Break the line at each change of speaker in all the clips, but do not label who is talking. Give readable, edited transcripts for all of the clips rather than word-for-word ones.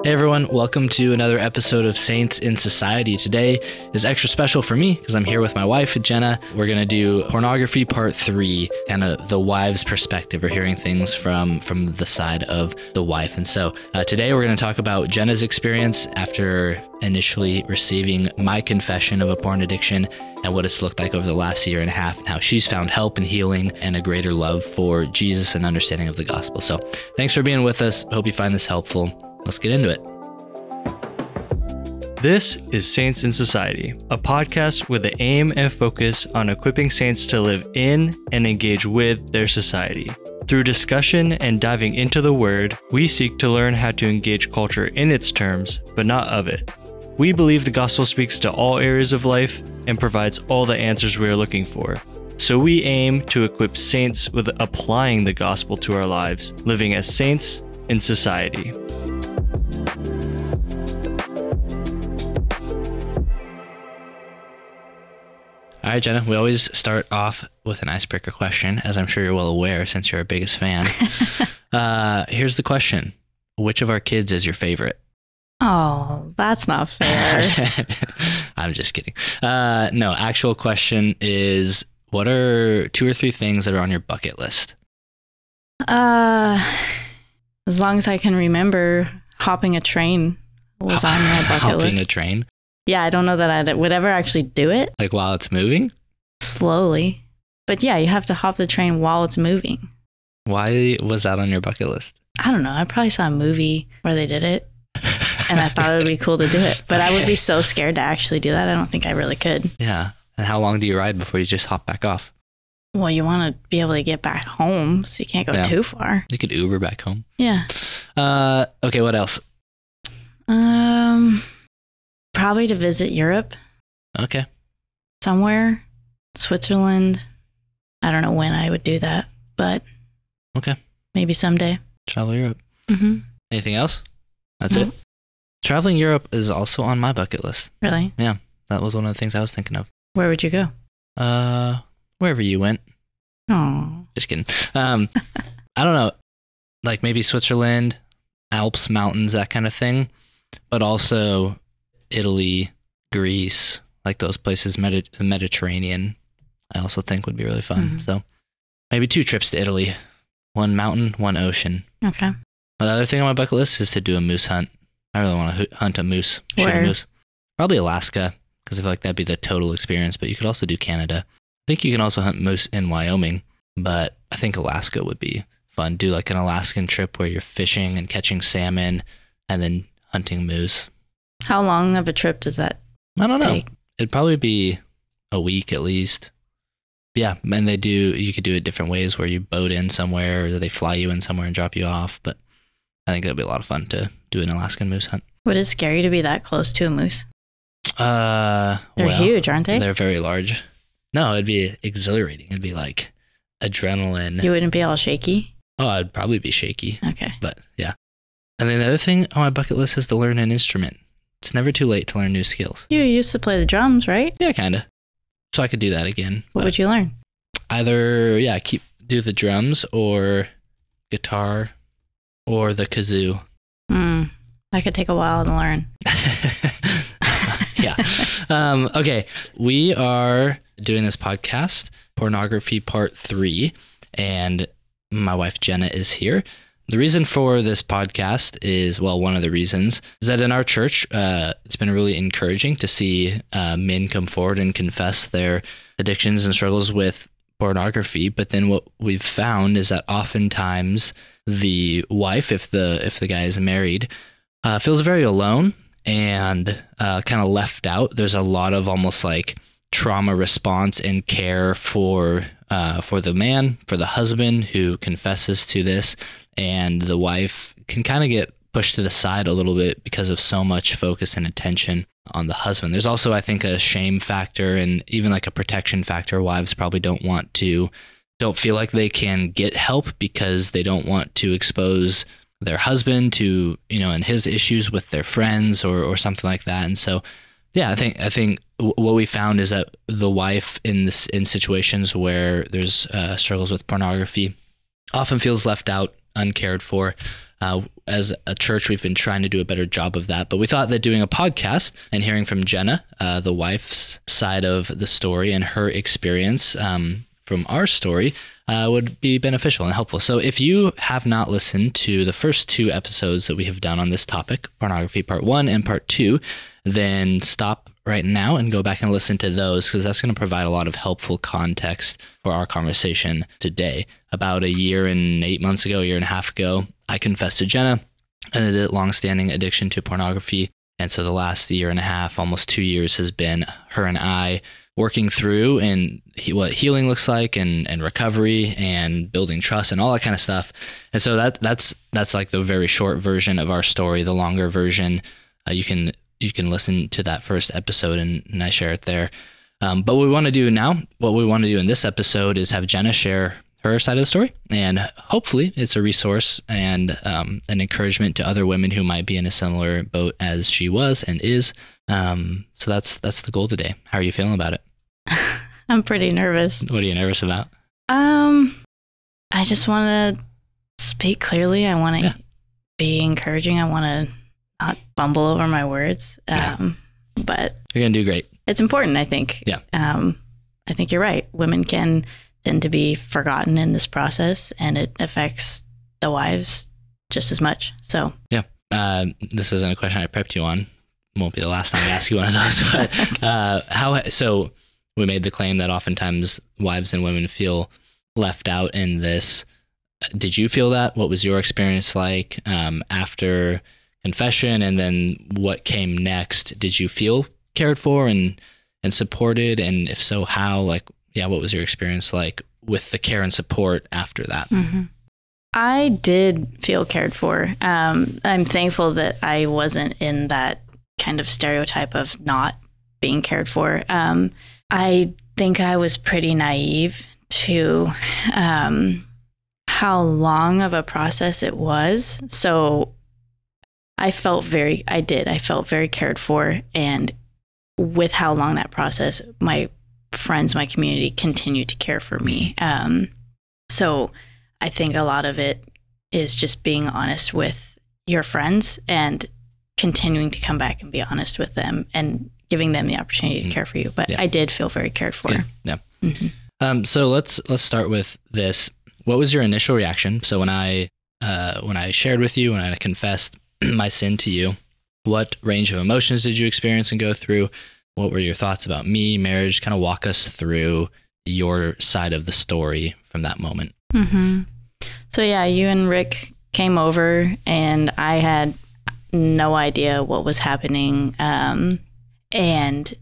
Hey everyone, welcome to another episode of Saints in Society. Today is extra special for me because I'm here with my wife, Jenna. We're going to do Pornography Part 3, kind of the wife's perspective, or hearing things from the side of the wife. And so today we're going to talk about Jenna's experience after initially receiving my confession of a porn addiction and what it's looked like over the last year and a half and how she's found help and healing and a greater love for Jesus and understanding of the gospel. So thanks for being with us. Hope you find this helpful. Let's get into it.
This is Saints in Society, a podcast with the aim and focus on equipping saints to live in and engage with their society. Through discussion and diving into the Word, we seek to learn how to engage culture in its terms, but not of it. We believe the gospel speaks to all areas of life and provides all the answers we are looking for. So we aim to equip saints with applying the gospel to our lives, living as saints in society.
All right, Jenna, we always start off with an icebreaker question, as I'm sure you're well aware since you're our biggest fan. Here's the question. Which of our kids is your favorite?
Oh, that's not fair.
I'm just kidding. No, actual question is, what are 2 or 3 things that are on your bucket list?
As long as I can remember, hopping a train was on my bucket list.
Hopping a train?
Yeah, I don't know that I would ever actually do it.
Like while it's moving?
Slowly. But yeah, you have to hop the train while it's moving.
Why was that on your bucket list?
I don't know. I probably saw a movie where they did it. And I thought it would be cool to do it. But I would be so scared to actually do that. I don't think I really could.
Yeah. And how long do you ride before you just hop back off?
Well, you want to be able to get back home, so you can't go too far.
You could Uber back home.
Yeah.
Okay, what else?
Probably to visit Europe.
Okay.
Somewhere. Switzerland. I don't know when I would do that, but
okay,
maybe someday.
Travel Europe.
Mm-hmm.
Anything else? That's it? Traveling Europe is also on my bucket list.
Really?
Yeah, that was one of the things I was thinking of.
Where would you go?
Wherever you went.
Oh.
Just kidding. I don't know, like maybe Switzerland, Alps, mountains, that kind of thing, but also Italy, Greece, like those places, the Mediterranean, I also think would be really fun. Mm-hmm. So maybe 2 trips to Italy, 1 mountain, 1 ocean.
Okay.
The other thing on my bucket list is to do a moose hunt. I really want to hunt a moose, shoot
Where?
a moose. Probably Alaska, because I feel like that'd be the total experience, but you could also do Canada. I think you can also hunt moose in Wyoming, but I think Alaska would be fun. Do like an Alaskan trip where you're fishing and catching salmon and then hunting moose.
How long of a trip does that
I don't know.
take?
It'd probably be a week at least. Yeah, and you could do it different ways where you boat in somewhere or they fly you in somewhere and drop you off. But I think that'd be a lot of fun to do an Alaskan moose hunt.
Would it scary to be that close to a moose? They're huge, aren't they?
They're very large. No, it'd be exhilarating. It'd be like adrenaline.
You wouldn't be all shaky?
Oh, I'd probably be shaky.
Okay.
But yeah. And then the other thing on my bucket list is to learn an instrument. It's never too late to learn new skills.
You used to play the drums, right?
Yeah, kind of. So I could do that again.
What would you learn?
Either, do the drums or guitar or the kazoo.
That could take a while to learn.
Yeah. Okay. We are doing this podcast, Pornography Part 3, and my wife Jenna is here. The reason for this podcast is, well, one of the reasons is that in our church, it's been really encouraging to see men come forward and confess their addictions and struggles with pornography. But then what we've found is that oftentimes the wife, if the guy is married, feels very alone and kind of left out. There's a lot of almost like trauma response and care for the man, for the husband who confesses to this. And the wife can kind of get pushed to the side a little bit because of so much focus and attention on the husband. There's also, I think, a shame factor and even like a protection factor. Wives probably don't feel like they can get help because they don't want to expose their husband to, and his issues with their friends or something like that. And so, yeah, I think what we found is that the wife in situations where there's struggles with pornography often feels left out, uncared for, As a church, we've been trying to do a better job of that, but we thought that doing a podcast and hearing from Jenna, the wife's side of the story and her experience from our story would be beneficial and helpful. So if you have not listened to the first 2 episodes that we have done on this topic, Pornography Part 1 and Part 2, then stop right now and go back and listen to those, because that's going to provide a lot of helpful context for our conversation today. About a year and 8 months ago, a year and a half ago, I confessed to Jenna a long-standing addiction to pornography. And so the last year and a half, almost 2 years, has been her and I working through and what healing looks like and recovery and building trust and all that kind of stuff. And so that's like the very short version of our story. The longer version, you can listen to that first episode and I share it there. But what we want to do in this episode is have Jenna share her side of the story, and hopefully it's a resource and an encouragement to other women who might be in a similar boat as she was and is. So that's the goal today. How are you feeling about it?
I'm pretty nervous.
What are you nervous about?
I just want to speak clearly. I want to be encouraging. I want to not bumble over my words. But
you're gonna do great.
It's important, I think.
Yeah.
I think you're right. Women can tend to be forgotten in this process, and it affects the wives just as much. So
yeah. This isn't a question I prepped you on. Won't be the last time I ask you one of those. But so we made the claim that oftentimes wives and women feel left out in this. Did you feel that? What was your experience like after confession, and then what came next? Did you feel cared for and supported? And if so, how? What was your experience like with the care and support after that?
Mm-hmm. I did feel cared for. I'm thankful that I wasn't in that kind of stereotype of not being cared for. I think I was pretty naive to how long of a process it was. So I felt very cared for. And with how long that process, my friends, my community continued to care for me. So I think a lot of it is just being honest with your friends and continuing to come back and be honest with them and giving them the opportunity to care for you. But I did feel very cared for.
Good. Yeah.
Mm-hmm.
So let's start with this. What was your initial reaction? So when I shared with you, when I confessed my sin to you, what range of emotions did you experience and go through? What were your thoughts about me, marriage? Kind of walk us through your side of the story from that moment.
Mm-hmm. So yeah, you and Rick came over and I had no idea what was happening. And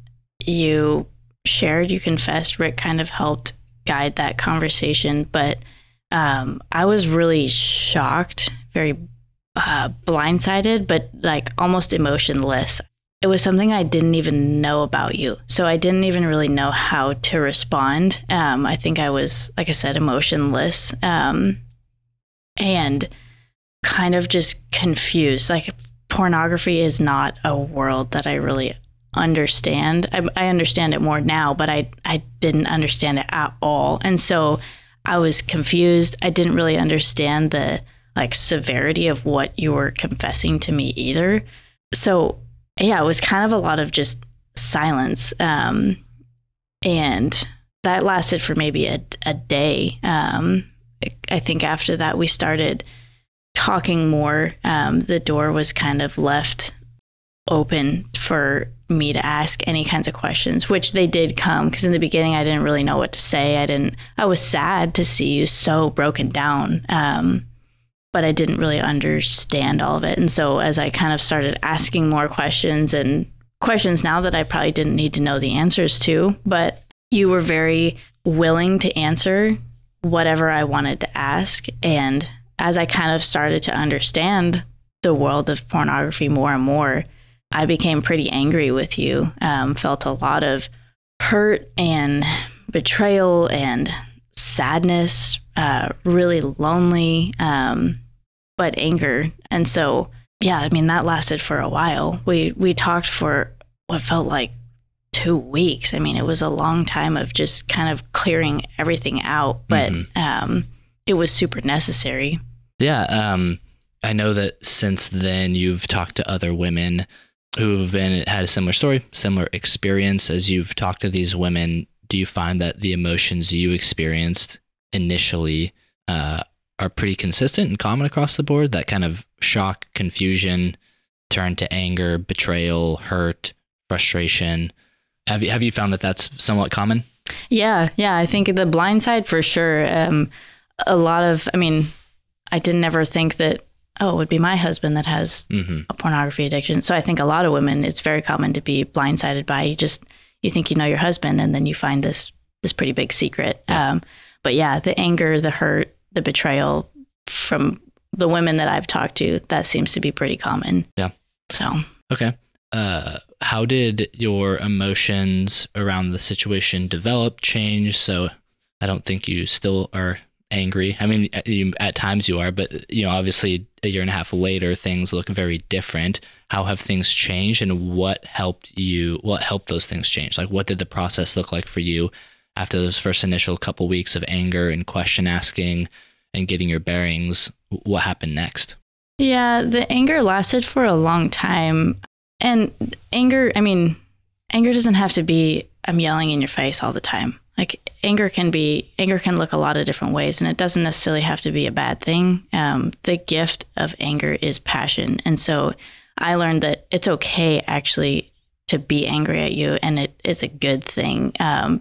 you confessed. Rick kind of helped guide that conversation, but I was really shocked, very blindsided, but like almost emotionless. It was something I didn't even know about you. So I didn't even really know how to respond. I think I was, like I said, emotionless and kind of just confused. Like pornography is not a world that I really understand. I understand it more now, but I didn't understand it at all. And so I was confused. I didn't really understand the severity of what you were confessing to me either. So yeah, it was kind of a lot of just silence. And that lasted for maybe a day. I think after that, we started talking more. The door was kind of left open for me to ask any kinds of questions, which they did come, because in the beginning, I didn't really know what to say. I was sad to see you so broken down. But I didn't really understand all of it. And so as I kind of started asking more questions, and questions now that I probably didn't need to know the answers to, but you were very willing to answer whatever I wanted to ask. And as I kind of started to understand the world of pornography more and more, I became pretty angry with you, felt a lot of hurt and betrayal and sadness, really lonely, but anger. And so, yeah, I mean, that lasted for a while. We talked for what felt like 2 weeks. I mean, it was a long time of just kind of clearing everything out, but it was super necessary.
Yeah. I know that since then you've talked to other women who've had a similar story, similar experience. As you've talked to these women, do you find that the emotions you experienced initially are pretty consistent and common across the board? That kind of shock, confusion, turn to anger, betrayal, hurt, frustration. Have you found that that's somewhat common?
Yeah. I think the blind side for sure. A lot of, I didn't ever think that, it would be my husband that has a pornography addiction. So I think a lot of women, it's very common to be blindsided by, you think you know your husband, and then you find this pretty big secret.
Yeah.
But yeah, the anger, the hurt, the betrayal from the women that I've talked to, that seems to be pretty common.
Yeah.
So.
Okay. How did your emotions around the situation develop, change? So I don't think you still are angry. At times you are, but obviously a year and a half later, things look very different. How have things changed, and what helped those things change? Like, what did the process look like for you after those first initial couple weeks of anger and question asking and getting your bearings? What happened next?
Yeah, the anger lasted for a long time. And anger doesn't have to be, I'm yelling in your face all the time. Like, anger can look a lot of different ways, and it doesn't necessarily have to be a bad thing. The gift of anger is passion. And so I learned that it's okay actually to be angry at you, and it is a good thing,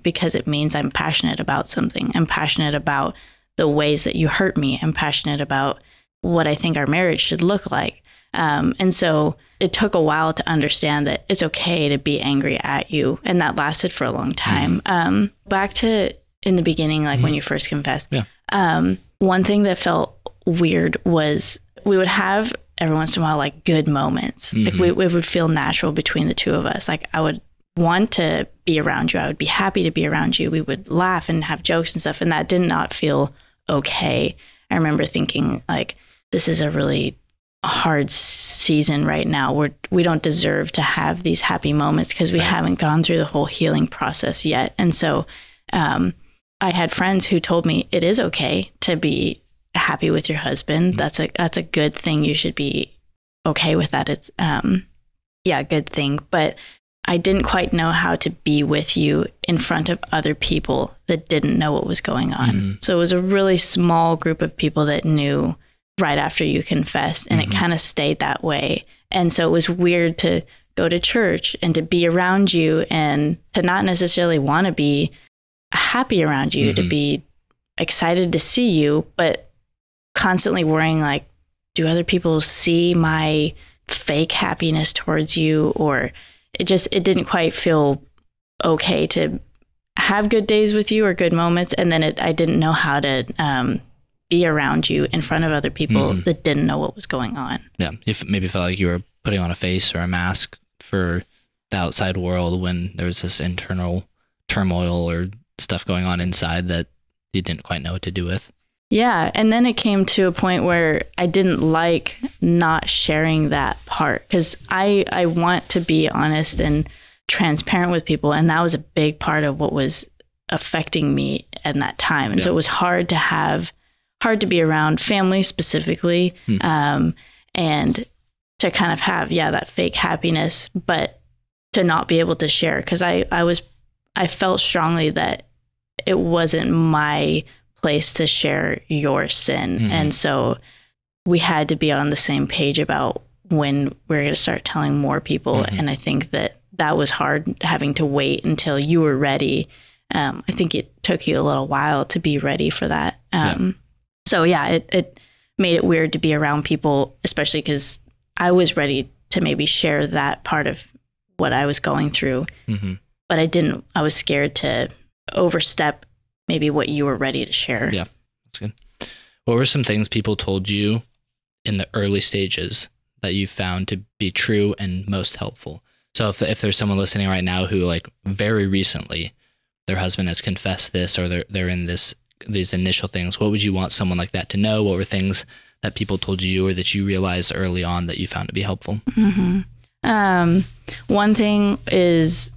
because it means I'm passionate about something. I'm passionate about the ways that you hurt me. I'm passionate about what I think our marriage should look like. And so it took a while to understand that it's okay to be angry at you. And that lasted for a long time. Back to in the beginning, like when you first confessed, one thing that felt weird was we would have every once in a while, like, good moments. Like it would feel natural between the two of us. Like, I would want to be around you. I would be happy to be around you. We would laugh and have jokes and stuff. And that did not feel okay. I remember thinking, like, this is a really hard season right now. We don't deserve to have these happy moments because we haven't gone through the whole healing process yet. And so I had friends who told me it is okay to be happy with your husband. That's a good thing. You should be okay with that. It's a good thing. But I didn't quite know how to be with you in front of other people that didn't know what was going on. So it was a really small group of people that knew right after you confessed, and it kind of stayed that way. And so it was weird to go to church and to be around you and to not necessarily want to be happy around you, to be excited to see you, but constantly worrying, like, do other people see my fake happiness towards you? Or it didn't quite feel okay to have good days with you or good moments. And then I didn't know how to be around you in front of other people that didn't know what was going on. Yeah.
If maybe felt like you were putting on a face or a mask for the outside world when there was this internal turmoil or stuff going on inside that you didn't quite know what to do with.
Yeah. And then it came to a point where I didn't like not sharing that part, because I want to be honest and transparent with people. And that was a big part of what was affecting me in that time. And so it was hard to be around family specifically, and to kind of have, that fake happiness, but to not be able to share. Cause I felt strongly that it wasn't my place to share your sin. And so we had to be on the same page about when we're going to start telling more people. And I think that was hard, having to wait until you were ready. I think it took you a little while to be ready for that. So it made it weird to be around people, especially because I was ready to maybe share that part of what I was going through, but I was scared to overstep maybe what you were ready to share.
Yeah, that's good. What were some things people told you in the early stages that you found to be true and most helpful? So if there's someone listening right now who, like, very recently their husband has confessed this, or they're in these initial things, what would you want someone like that to know? What were things that people told you or that you realized early on that you found to be helpful?
One thing is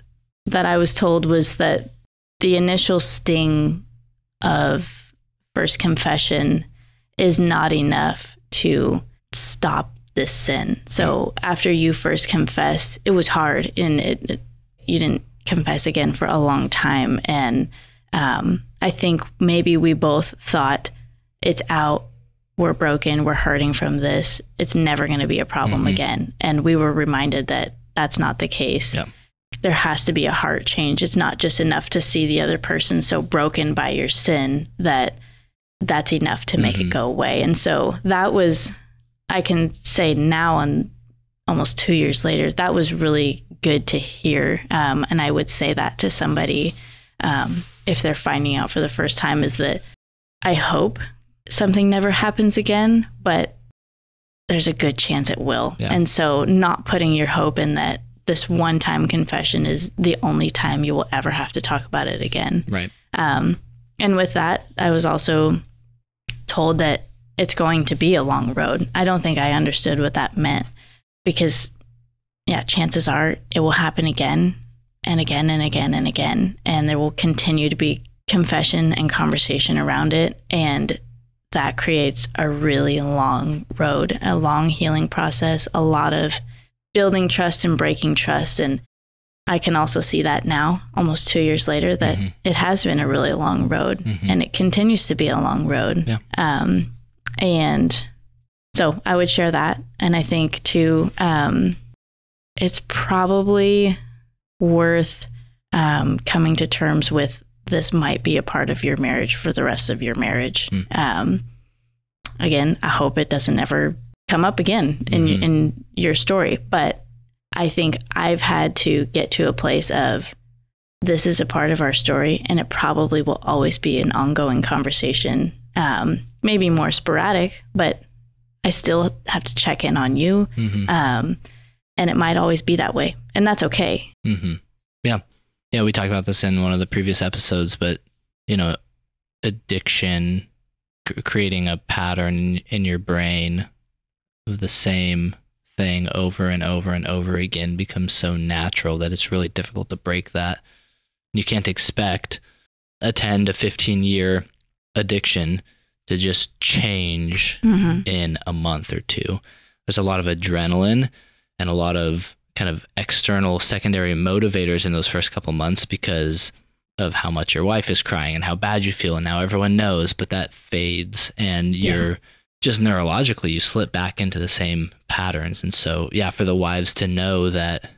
that I was told was that the initial sting of first confession is not enough to stop this sin. So after you first confessed, it was hard, and you didn't confess again for a long time. And I think maybe we both thought, it's out, we're broken, we're hurting from this, it's never going to be a problem again. And we were reminded that that's not the case. Yeah. There has to be a heart change. It's not just enough to see the other person so broken by your sin that that's enough to make it go away. And so that was, I can say now, and almost 2 years later, that was really good to hear. And I would say that to somebody if they're finding out for the first time, is that I hope something never happens again, but there's a good chance it will. Yeah. And so not putting your hope in that this one-time confession is the only time you will ever have to talk about it again.
Right.
And with that, I was also told that it's going to be a long road. I don't think I understood what that meant, because chances are it will happen again and again and again and again. And there will continue to be confession and conversation around it. And that creates a really long road, a long healing process, a lot of building trust and breaking trust. And I can also see that now, almost 2 years later, that it has been a really long road, and it continues to be a long road. Yeah. And so I would share that. And I think too, it's probably worth coming to terms with, this might be a part of your marriage for the rest of your marriage. Again, I hope it doesn't ever come up again in your story, but I think I've had to get to a place of, this is a part of our story, and it probably will always be an ongoing conversation, maybe more sporadic, but I still have to check in on you. And it might always be that way, and that's okay.
Yeah, we talked about this in one of the previous episodes, but, addiction, creating a pattern in your brain of the same thing over and over and over again becomes so natural that it's really difficult to break that. You can't expect a 10 to 15 year addiction to just change in a month or two. There's a lot of adrenaline and a lot of kind of external secondary motivators in those first couple months because of how much your wife is crying and how bad you feel, and now everyone knows, but that fades, and you're just neurologically, you slip back into the same patterns. And so, for the wives to know that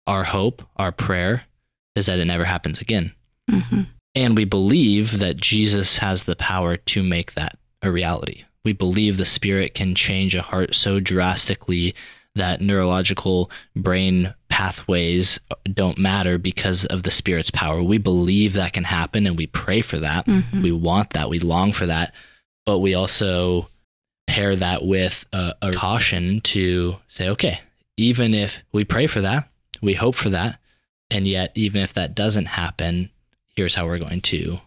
our hope, our prayer is that it never happens again. And we believe that Jesus has the power to make that a reality. We believe the Spirit can change a heart so drastically that neurological brain pathways don't matter because of the Spirit's power. We believe that can happen, and we pray for that. We want that. We long for that. But we also pair that with a caution to say, okay, even if we pray for that, we hope for that, and yet even if that doesn't happen, here's how we're going to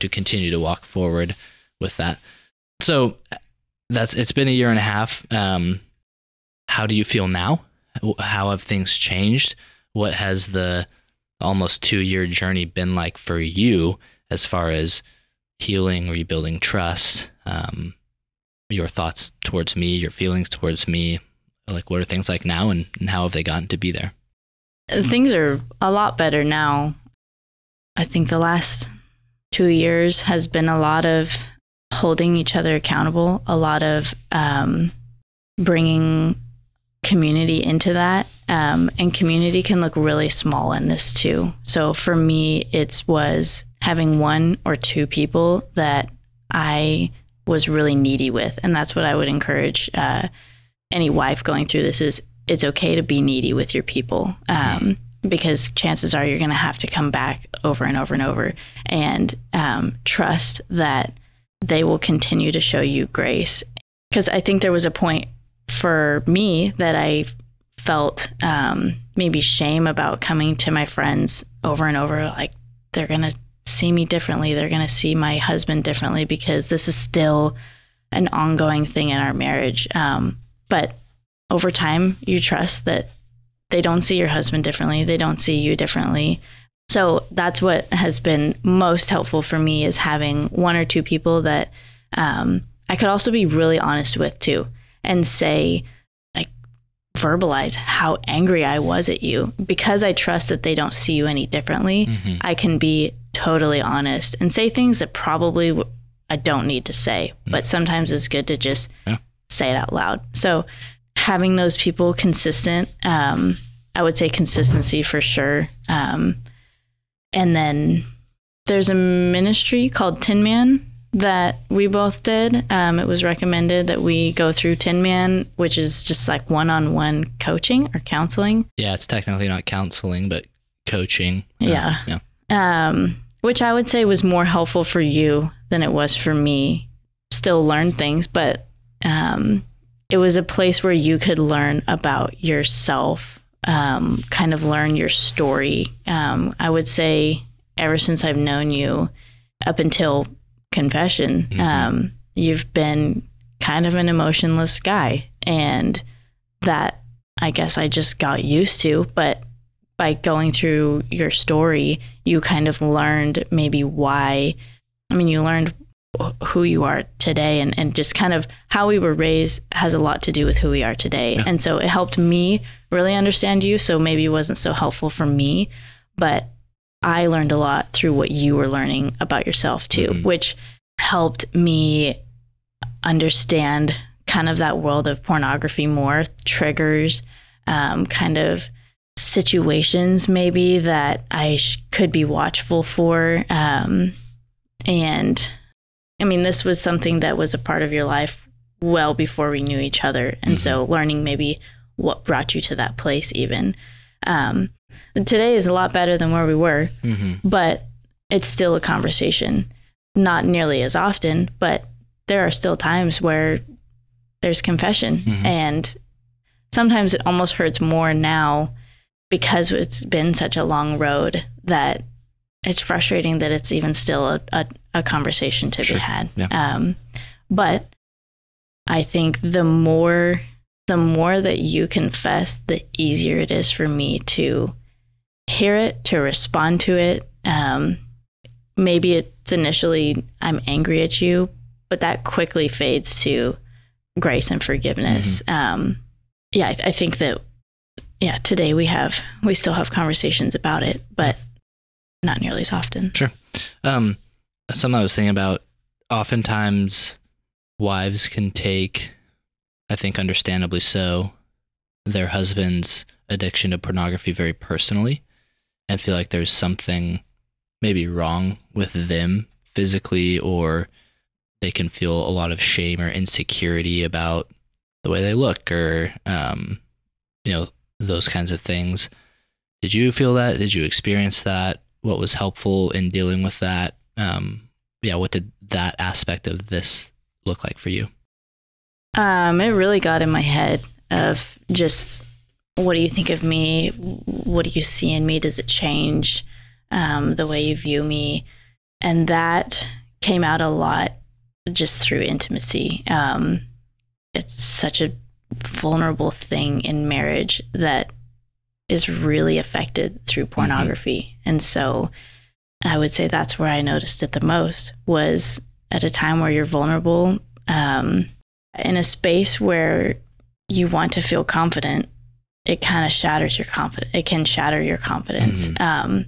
continue to walk forward with that. So it's been a year and a half. How do you feel now? How have things changed? What has the almost 2-year journey been like for you as far as healing, rebuilding trust, your thoughts towards me, your feelings towards me? Like, what are things like now, and how have they gotten to be there?
Things are a lot better now. I think the last 2 years has been a lot of holding each other accountable, a lot of bringing community into that. And community can look really small in this too. So for me, it was having 1 or 2 people that I was really needy with. And that's what I would encourage any wife going through this is, it's okay to be needy with your people. Because chances are you're going to have to come back over and over and over, and trust that they will continue to show you grace. Because I think there was a point for me that I felt maybe shame about coming to my friends over and over, like they're going to see me differently. They're going to see my husband differently because this is still an ongoing thing in our marriage. But over time, you trust that they don't see your husband differently. They don't see you differently. So that's what has been most helpful for me, is having 1 or 2 people that I could also be really honest with too. and say, like, verbalize how angry I was at you. Because I trust that they don't see you any differently, I can be totally honest and say things that probably I don't need to say, but sometimes it's good to just say it out loud. So having those people consistent, I would say consistency for sure. And then there's a ministry called Tin Man that we both did. It was recommended that we go through Tin Man, which is just like one-on-one coaching or counseling.
Yeah, it's technically not counseling, but coaching.
Yeah. Which I would say was more helpful for you than it was for me. Still learned things, but it was a place where you could learn about yourself, kind of learn your story. I would say ever since I've known you up until confession, you've been kind of an emotionless guy. And that I guess I just got used to, but by going through your story, you kind of learned maybe why. I mean, you learned who you are today, and just kind of how we were raised has a lot to do with who we are today. And so it helped me really understand you. So maybe it wasn't so helpful for me, but I learned a lot through what you were learning about yourself too, which helped me understand kind of that world of pornography more, triggers, kind of situations maybe that I could be watchful for. And I mean, this was something that was a part of your life well before we knew each other. And so learning maybe what brought you to that place even. Today is a lot better than where we were, but it's still a conversation. Not nearly as often, but there are still times where there's confession. And sometimes it almost hurts more now because it's been such a long road that it's frustrating that it's even still a conversation to be had. But I think the more that you confess, the easier it is for me to hear it, to respond to it. Maybe it's initially I'm angry at you, but that quickly fades to grace and forgiveness. I think that today we still have conversations about it, but not nearly as often.
Sure. Something I was thinking about, oftentimes wives can take, I think understandably so, their husband's addiction to pornography very personally and feel like there's something maybe wrong with them physically, or they can feel a lot of shame or insecurity about the way they look, or, those kinds of things. Did you feel that? Did you experience that? What was helpful in dealing with that? What did that aspect of this look like for you?
It really got in my head of just, what do you think of me? What do you see in me? Does it change the way you view me? And that came out a lot just through intimacy. It's such a vulnerable thing in marriage that is really affected through pornography. And so I would say that's where I noticed it the most, was at a time where you're vulnerable, in a space where you want to feel confident. It kind of shatters your confidence. It can shatter your confidence. And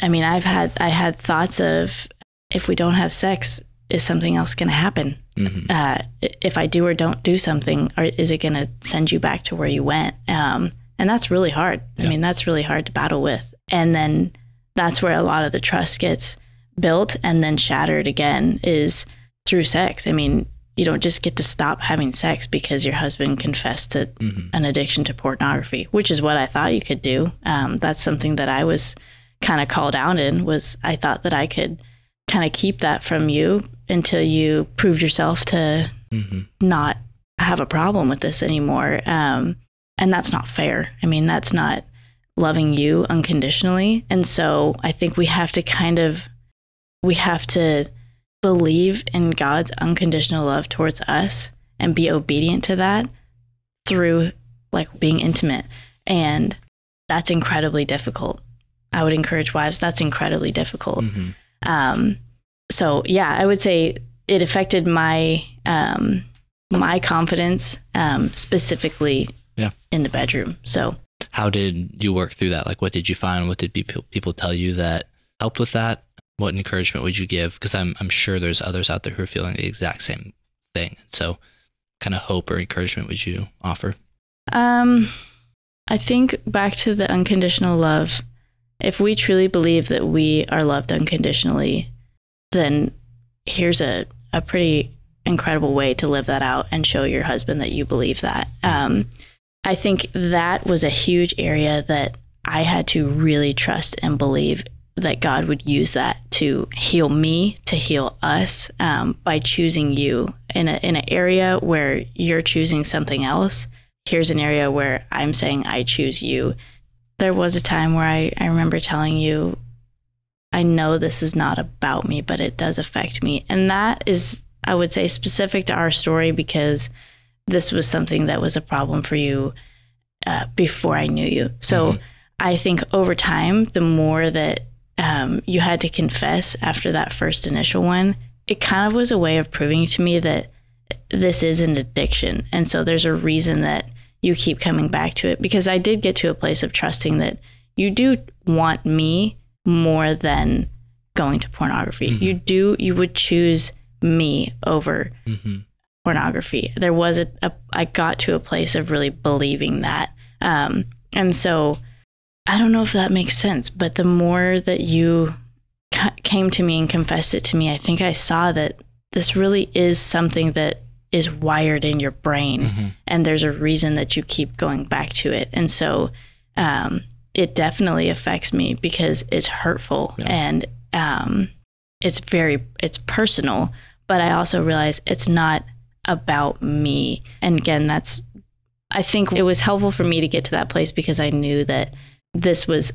I mean, I had thoughts of, if we don't have sex, is something else going to happen? If I do or don't do something, or is it going to send you back to where you went? And that's really hard. I mean, that's really hard to battle with. And then that's where a lot of the trust gets built and then shattered again, is through sex. I mean, you don't just get to stop having sex because your husband confessed to an addiction to pornography, which is what I thought you could do. That's something that I was kind of called out in, was I thought that I could kind of keep that from you until you proved yourself to not have a problem with this anymore. And that's not fair. I mean, that's not loving you unconditionally. And so I think we have to believe in God's unconditional love towards us and be obedient to that through like being intimate. And that's incredibly difficult. I would encourage wives, that's incredibly difficult. So yeah, I would say it affected my my confidence, specifically in the bedroom. So
how did you work through that? Like, what did you find? What did people tell you that helped with that? What encouragement would you give? Because I'm sure there's others out there who are feeling the exact same thing. So kind of hope or encouragement would you offer?
I think back to the unconditional love. If we truly believe that we are loved unconditionally, then here's a pretty incredible way to live that out and show your husband that you believe that. I think that was a huge area that I had to really trust and believe that God would use that to heal me, to heal us, by choosing you in an area where you're choosing something else. Here's an area where I'm saying I choose you. There was a time where I remember telling you, I know this is not about me, but it does affect me. And that is, I would say, specific to our story, because this was something that was a problem for you before I knew you. So I think over time, the more that you had to confess after that first initial one, it kind of was a way of proving to me that this is an addiction. And so there's a reason that you keep coming back to it, because I did get to a place of trusting that you do want me more than going to pornography. You would choose me over pornography. There was I got to a place of really believing that. And so I don't know if that makes sense, but the more that you came to me and confessed it to me, I think I saw that this really is something that is wired in your brain, and there's a reason that you keep going back to it. And so it definitely affects me because it's hurtful and it's personal, but I also realize it's not about me. And again, I think it was helpful for me to get to that place because I knew that this was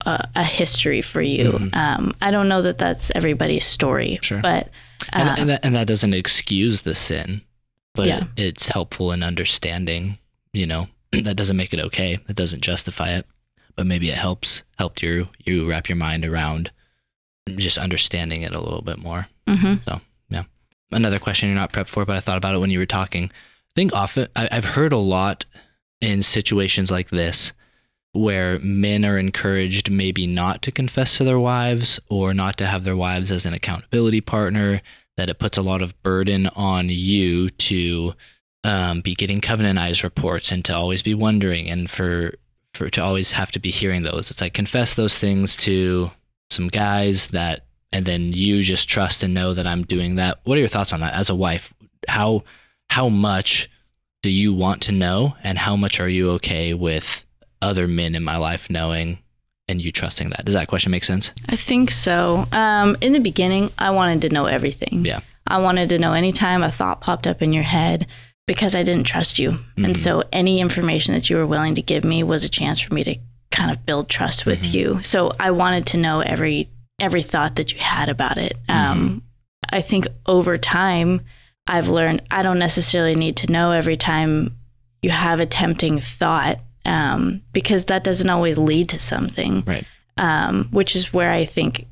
a history for you. I don't know that that's everybody's story, but
and that doesn't excuse the sin, but it's helpful in understanding. That doesn't make it okay. It doesn't justify it, but maybe it helped you wrap your mind around just understanding it a little bit more. So yeah, another question you're not prepped for, but I thought about it when you were talking. I think often I've heard a lot in situations like this where men are encouraged maybe not to confess to their wives or not to have their wives as an accountability partner, that it puts a lot of burden on you to be getting covenant eyes reports and to always be wondering and for to always have to be hearing those. It's like, confess those things to some guys and then you just trust and know that I'm doing that. What are your thoughts on that as a wife? How much do you want to know, and how much are you okay with other men in my life knowing and you trusting that? Does that question make sense?
I think so. In the beginning, I wanted to know everything.
Yeah.
I wanted to know anytime a thought popped up in your head, because I didn't trust you. And so any information that you were willing to give me was a chance for me to kind of build trust with you. So I wanted to know every thought that you had about it. I think over time, I've learned I don't necessarily need to know every time you have a tempting thought, because that doesn't always lead to something.
Right.
Which is where I think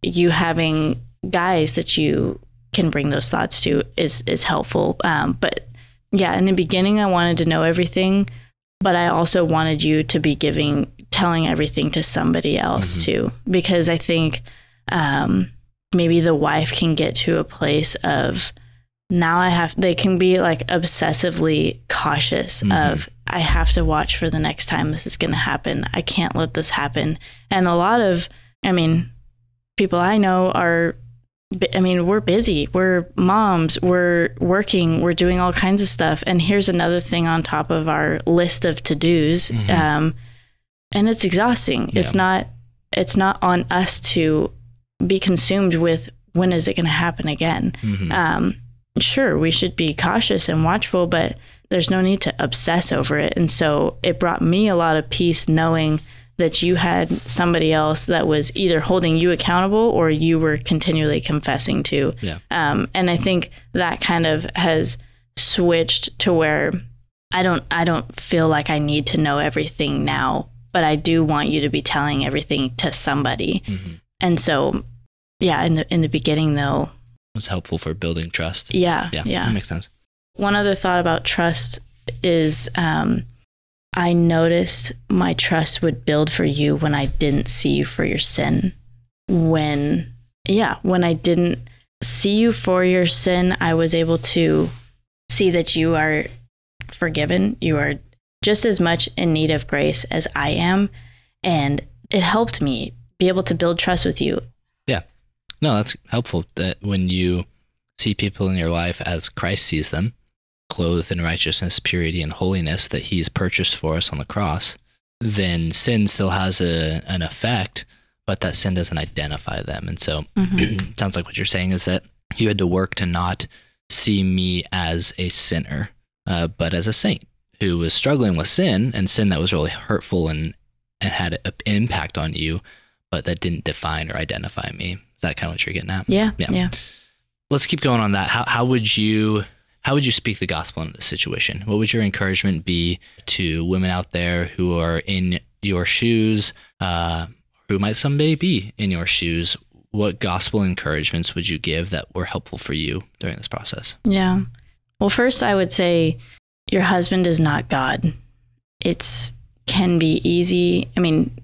you having guys that you can bring those thoughts to is helpful. But yeah, in the beginning, I wanted to know everything, but I also wanted you to be telling everything to somebody else too, because I think maybe the wife can get to a place of, now they can be like obsessively cautious of, I have to watch for the next time this is going to happen. I can't let this happen. And a lot of, people I know we're busy, we're moms, we're working, we're doing all kinds of stuff. And here's another thing on top of our list of to-dos. And it's exhausting. Yeah. It's not on us to be consumed with, when is it going to happen again? Sure, we should be cautious and watchful, but there's no need to obsess over it. And so it brought me a lot of peace knowing that you had somebody else that was either holding you accountable or you were continually confessing to.
Yeah.
And I think that kind of has switched to where I don't feel like I need to know everything now, but I do want you to be telling everything to somebody. And so, yeah, in the beginning though,
was helpful for building trust.
Yeah.
That makes sense.
one other thought about trust is I noticed my trust would build for you when I didn't see you for your sin. When I didn't see you for your sin, I was able to see that you are forgiven. You are just as much in need of grace as I am. And it helped me be able to build trust with you.
Yeah. No, that's helpful that when you see people in your life as Christ sees them, clothed in righteousness, purity, and holiness that he's purchased for us on the cross, then sin still has an effect, but that sin doesn't identify them. And so it sounds like what you're saying is that you had to work to not see me as a sinner, but as a saint who was struggling with sin, and sin that was really hurtful and had an impact on you, but that didn't define or identify me. Is that kind of what you're getting at?
Yeah.
Let's keep going on that. How would you speak the gospel in this situation? What would your encouragement be to women out there who are in your shoes, who might someday be in your shoes? What gospel encouragements would you give that were helpful for you during this process?
Yeah. Well, first I would say your husband is not God. It can be easy. I mean,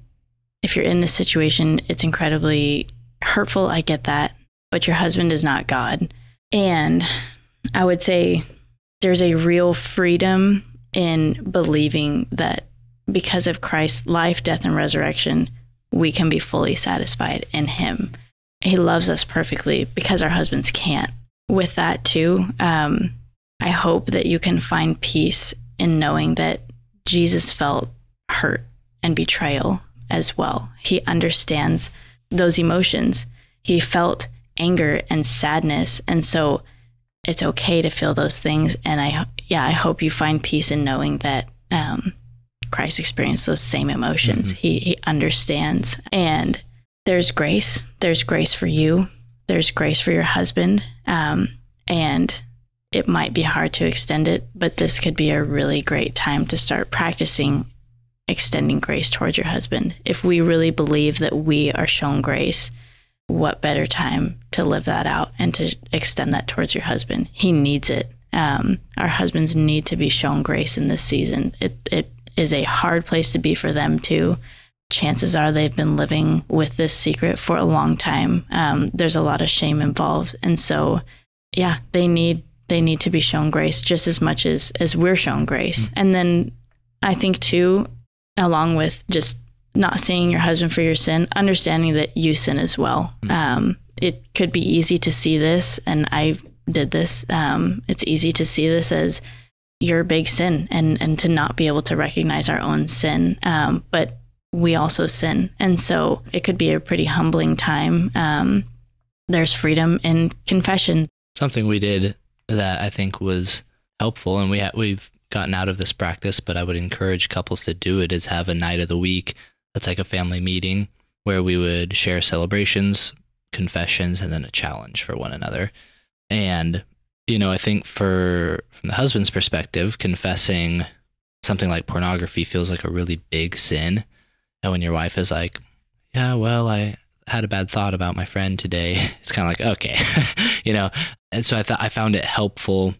if you're in this situation, it's incredibly hurtful. I get that. But your husband is not God. And I would say there's a real freedom in believing that because of Christ's life, death, and resurrection, we can be fully satisfied in him. He loves us perfectly because our husbands can't. With that too, I hope that you can find peace in knowing that Jesus felt hurt and betrayal as well. He understands those emotions. He felt anger and sadness. And so it's okay to feel those things. And I hope you find peace in knowing that Christ experienced those same emotions. He understands. And there's grace. There's grace for you. There's grace for your husband. And it might be hard to extend it, but this could be a really great time to start practicing extending grace towards your husband. If we really believe that we are shown grace, what better time to live that out and to extend that towards your husband? He needs it. Our husbands need to be shown grace in this season. It is a hard place to be for them too. Chances are they've been living with this secret for a long time. There's a lot of shame involved. And so, yeah, they need to be shown grace just as much as we're shown grace. And then I think too, along with just not seeing your husband for your sin, understanding that you sin as well. It could be easy to see this, and I did this. It's easy to see this as your big sin and to not be able to recognize our own sin. But we also sin. And so it could be a pretty humbling time. There's freedom in confession.
Something we did that I think was helpful, and we've gotten out of this practice, but I would encourage couples to do it, is have a night of the week that's like a family meeting where we would share celebrations, confessions, and then a challenge for one another. And, I think from the husband's perspective, confessing something like pornography feels like a really big sin. And when your wife is like, yeah, well, I had a bad thought about my friend today, it's kind of like, okay, And so I found it helpful.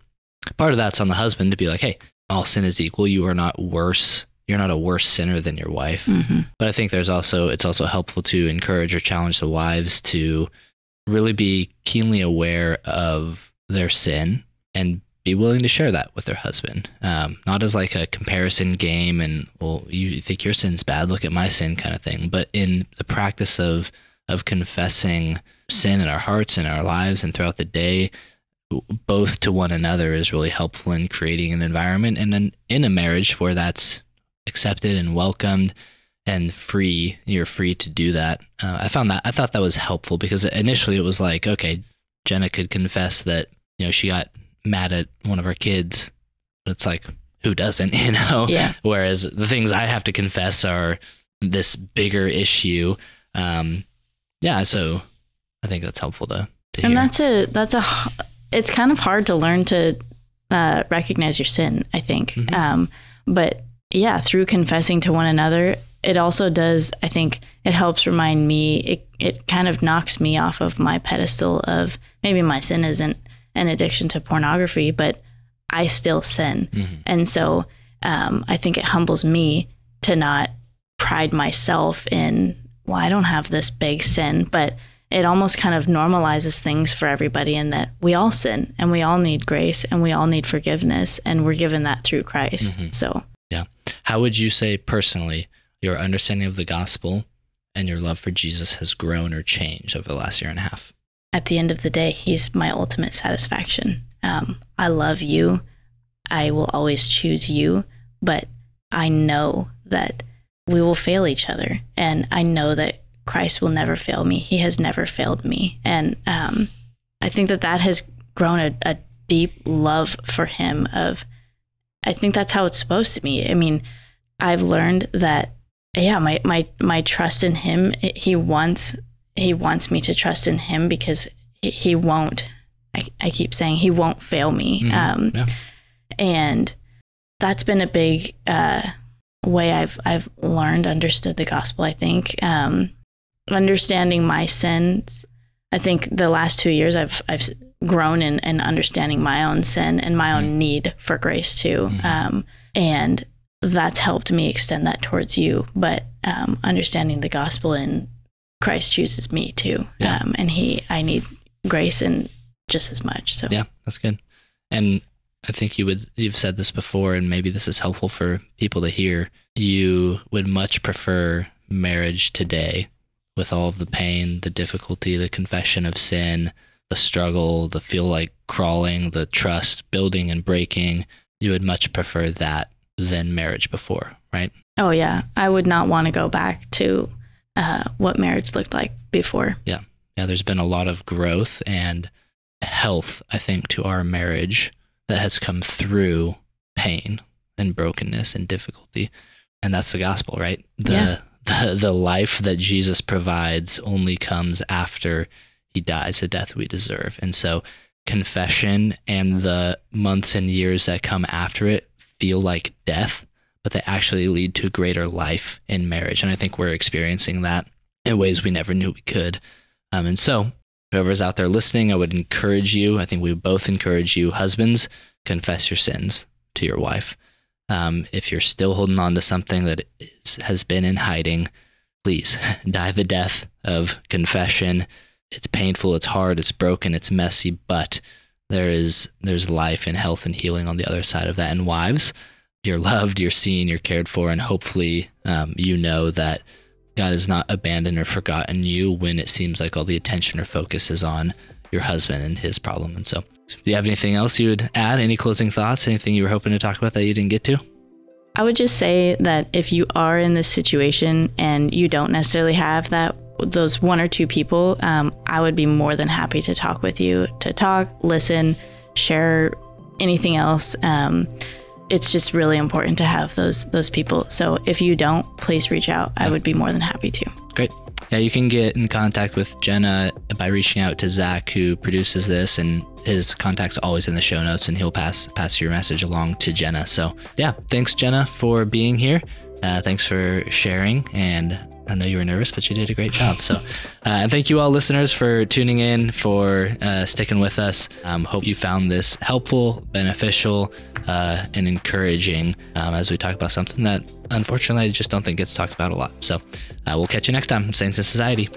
Part of that's on the husband to be like, hey, all sin is equal. You are not worse. You're not a worse sinner than your wife. But I think it's also helpful to encourage or challenge the wives to really be keenly aware of their sin and be willing to share that with their husband. Not as like a comparison game and, well, you think your sin's bad, look at my sin kind of thing. But in the practice of confessing sin in our hearts and our lives and throughout the day, both to one another, is really helpful in creating an environment and then in a marriage where that's accepted and welcomed and free. You're free to do that. I thought that was helpful because initially it was like, okay, Jenna could confess that, she got mad at one of our kids, but it's like, who doesn't,
Yeah.
Whereas the things I have to confess are this bigger issue. So I think that's helpful to hear.
And it's kind of hard to learn to recognize your sin, I think. But yeah, through confessing to one another, it also does, I think it helps remind me, it kind of knocks me off of my pedestal of maybe my sin isn't an addiction to pornography, but I still sin. And so I think it humbles me to not pride myself in, well, I don't have this big sin, but it almost kind of normalizes things for everybody in that we all sin and we all need grace and we all need forgiveness, and we're given that through Christ. So
yeah. How would you say personally your understanding of the gospel and your love for Jesus has grown or changed over the last year and a half?
At the end of the day, he's my ultimate satisfaction. I love you. I will always choose you, but I know that we will fail each other. And I know that Christ will never fail me. He has never failed me. And I think that has grown a deep love for him I think that's how it's supposed to be. I mean, I've learned that, my trust in him, he wants me to trust in him because he won't, I keep saying he won't fail me. And that's been a big way I've understood the gospel, I think. Understanding my sins. I think the last 2 years I've grown in understanding my own sin and my own need for grace too. And that's helped me extend that towards you. But understanding the gospel, and Christ chooses me too. And I need grace and just as much. So
yeah, that's good. And I think you've said this before, and maybe this is helpful for people to hear. You would much prefer marriage today, with all of the pain, the difficulty, the confession of sin, the struggle, the feel like crawling, the trust building and breaking. You would much prefer that than marriage before, right?
Oh yeah. I would not want to go back to what marriage looked like before.
Yeah. There's been a lot of growth and health, I think, to our marriage that has come through pain and brokenness and difficulty. And that's the gospel, right? The life that Jesus provides only comes after he dies the death we deserve. And so confession and the months and years that come after it feel like death, but they actually lead to greater life in marriage. And I think we're experiencing that in ways we never knew we could. And so whoever's out there listening, I would encourage you, I think we both encourage you, husbands, confess your sins to your wife. If you're still holding on to something that has been in hiding, please die the death of confession. It's painful, it's hard, it's broken, it's messy, but there's life and health and healing on the other side of that. And wives, you're loved, you're seen, you're cared for, and hopefully you know that God has not abandoned or forgotten you when it seems like all the attention or focus is on your husband and his problem. And so, do you have anything else you would add? Any closing thoughts? Anything you were hoping to talk about that you didn't get to?
I would just say that if you are in this situation and you don't necessarily have those one or two people, I would be more than happy to talk with you, to talk, listen, share anything else. It's just really important to have those people. So if you don't, please reach out. I would be more than happy to.
Great. Yeah, you can get in contact with Jenna by reaching out to Zach, who produces this, and his contact's always in the show notes, and he'll pass your message along to Jenna. So yeah, thanks Jenna for being here. Thanks for sharing, and I know you were nervous, but you did a great job. So and thank you all listeners for tuning in, for sticking with us. Hope you found this helpful, beneficial, and encouraging as we talk about something that unfortunately I just don't think gets talked about a lot. So we'll catch you next time. Saints in Society.